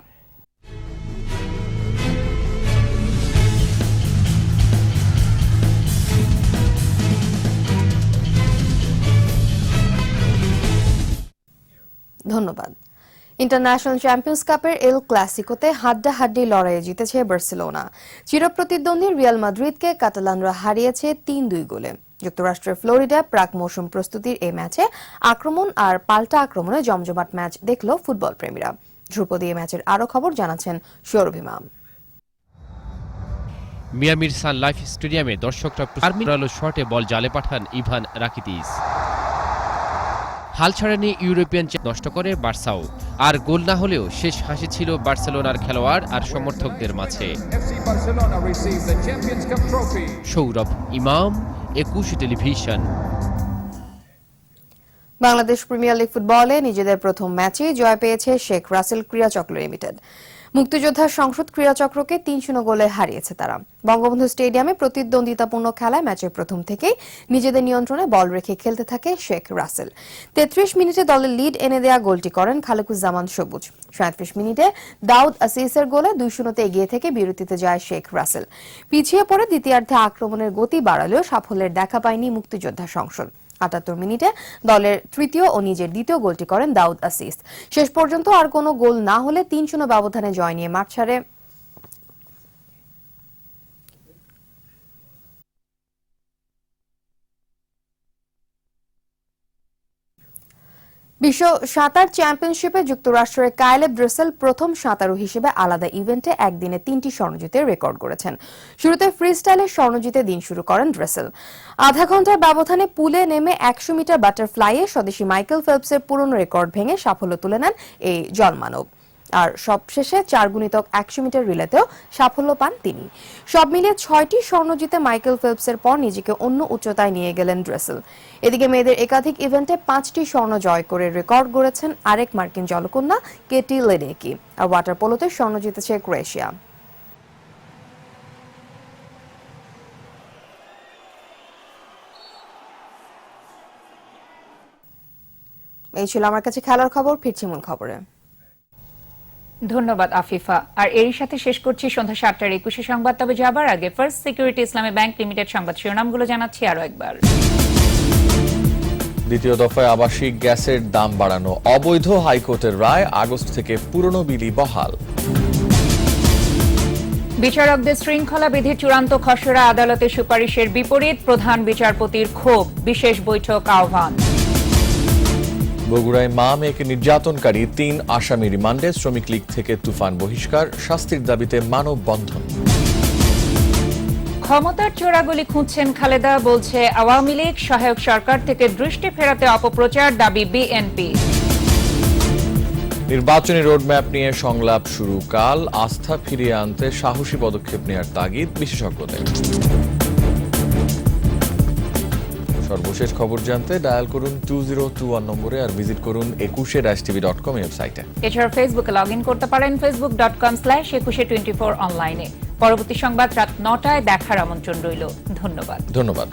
ধন্যবাদ। ইন্টারন্যাশনাল চ্যাম্পিয়ন্স কাপের এল ক্লাসিকোতে হাড্ডাহাড্ডি লড়াইয়ে জিতেছে বার্সেলোনা। চিরপ্রতিদ্বন্দ্বী রিয়াল মাদ্রিদকে কাতালানরা হারিয়েছে ৩-২ গোলে। যুক্তরাষ্ট্রের ফ্লোরিডা প্রাক মৌসুম প্রস্তুতির এই ম্যাচে আক্রমণ আর পাল্টা আক্রমণে জমজমাট ম্যাচ দেখল ফুটবল প্রেমীরা। ধ্রুপদী এই ম্যাচের আরো খবর জানাচ্ছেন সৌরভ ইমাম। মিয়ামির সান লাইফ স্টেডিয়ামে দর্শকরা টার্মিনাল শটে বল জালে পাঠান ইভান রাকিতিস। হাল ছাড়েনি ইউরোপিয়ান নষ্ট করে বার্সাও, আর গোল না হলেও শেষ হাসি ছিল বার্সেলোনার খেলোয়াড় আর সমর্থকদের মাঝে। সৌরভ ইমাম, 21 টেলিভিশন। বাংলাদেশ প্রিমিয়ার লিগ ফুটবলে নিজেদের প্রথম ম্যাচে জয় পেয়েছে শেখ রাসেল ক্রীড়াচক্র লিমিটেড। মুক্তিযোদ্ধা সংসদ ক্রীড়াচক্রকে ৩-০ গোলে হারিয়েছে তারা। বঙ্গবন্ধু স্টেডিয়ামে প্রতিদ্বন্দ্বিতাপূর্ণ খেলায় ম্যাচের প্রথম থেকেই নিজেদের নিয়ন্ত্রণে বল রেখে খেলতে থাকে শেখ রাসেল। ৩৩ মিনিটে দলের লিড এনে দেয়া গোলটি করেন খালেকুজ্জামান সবুজ। ৩৭ মিনিটে দাউদ আসিসের গোলে ২-০ এগিয়ে থেকে বিরতিতে যায় শেখ রাসেল। পিছিয়ে পড়ে দ্বিতীয়ার্ধে আক্রমণের গতি বাড়ালেও সাফল্যের দেখা পায়নি মুক্তিযোদ্ধা সংসদ। ৭৮ মিনিটে দলের তৃতীয় ও নিজের দ্বিতীয় গোলটি করেন দাউদ আসিস। শেষ পর্যন্ত আর কোনো গোল না হলে ৩-০ ব্যবধানে জয় নিয়ে মাঠ ছাড়ে বিশ্ব সাঁতার চ্যাম্পিয়নশিপে যুক্তরাষ্ট্রের কাইলে ব্রেসেল প্রথম সাঁতারু হিসেবে আলাদা ইভেন্টে একদিনে ৩টি স্বর্ণ জিতে রেকর্ড করেছেন। শুরুতে ফ্রি স্টাইলে স্বর্ণ জিতে দিন শুরু করেন ড্রেসেল। আধা ঘন্টার ব্যবধানে পুলে নেমে ১০০ মিটার বাটারফ্লাইয়ে স্বদেশী মাইকেল ফেলপসের পুরনো রেকর্ড ভেঙে সাফল্য তুলে নেন এই জলমানব। আর সবশেষে 4x100 মিটার রিলেতেও সাফল্য পান তিনি। সব মিলিয়ে 6টি স্বর্ণ জিতে মাইকেল ফেলপসের পর নিজেকে অন্য উচ্চতায় নিয়ে গেলেন ড্রেসেল। এদিকে মেয়েদের একাধিক ইভেন্টে 5টি স্বর্ণ জয় করে রেকর্ড গড়েছেন আরেক মার্কিন জলকন্যা কেটি লেডেকি। আর ওয়াটার পোলোতে স্বর্ণ জিতেছে ক্রোয়েশিয়া। এই ছিল আমার কাছে খেলার খবর। ফিরছি মূল খবরে। ধন্যবাদ আফিফা। আর এরই সাথে শেষ করছি সন্ধ্যা ৭টার ২১ সংবাদ। তবে যাবার আগে ফার্স্ট সিকিউরিটি ইসলামী ব্যাংক লিমিটেড সংবাদ শিরোনামগুলো জানাচ্ছি আরো একবার। দ্বিতীয় দফায় আবাসিক গ্যাসের দাম বাড়ানো অবৈধ, হাইকোর্টের রায়। আগস্ট থেকে পুরনো বিলি বহাল। বিচারকদের শৃঙ্খলা বিধির চূড়ান্ত খসড়া আদালতের সুপারিশের বিপরীত, প্রধান বিচারপতির ক্ষোভ, বিশেষ বৈঠক আহ্বান। বগুড়ায় মা মেয়েকে নির্যাতনকারী ৩ আসামি রিমান্ডে। শ্রমিক লীগ থেকে তুফান বহিষ্কার, শাস্তির দাবিতে মানববন্ধন। ক্ষমতার চোরাগুলি খুঁজছেন খালেদা, বলছে আওয়ামী লীগ। সহায়ক সরকার থেকে দৃষ্টি ফেরাতে অপপ্রচার, দাবি বিএনপি। নির্বাচনী রোডম্যাপ নিয়ে সংলাপ শুরু কাল। আস্থা ফিরিয়ে আনতে সাহসী পদক্ষেপ নেওয়ার তাগিদ বিশেষজ্ঞদের। সর্বশেষ খবর জানতে ডায়াল করুন 2021 নম্বরে আর ভিজিট করুন 21-tv.com ওয়েবসাইটে। এছাড়া ফেসবুকে লগ ইন করতে পারেন facebook.com/2124 অনলাইনে। পরবর্তী সংবাদ রাত ৯টায় দেখার আমন্ত্রণ রইল। ধন্যবাদ।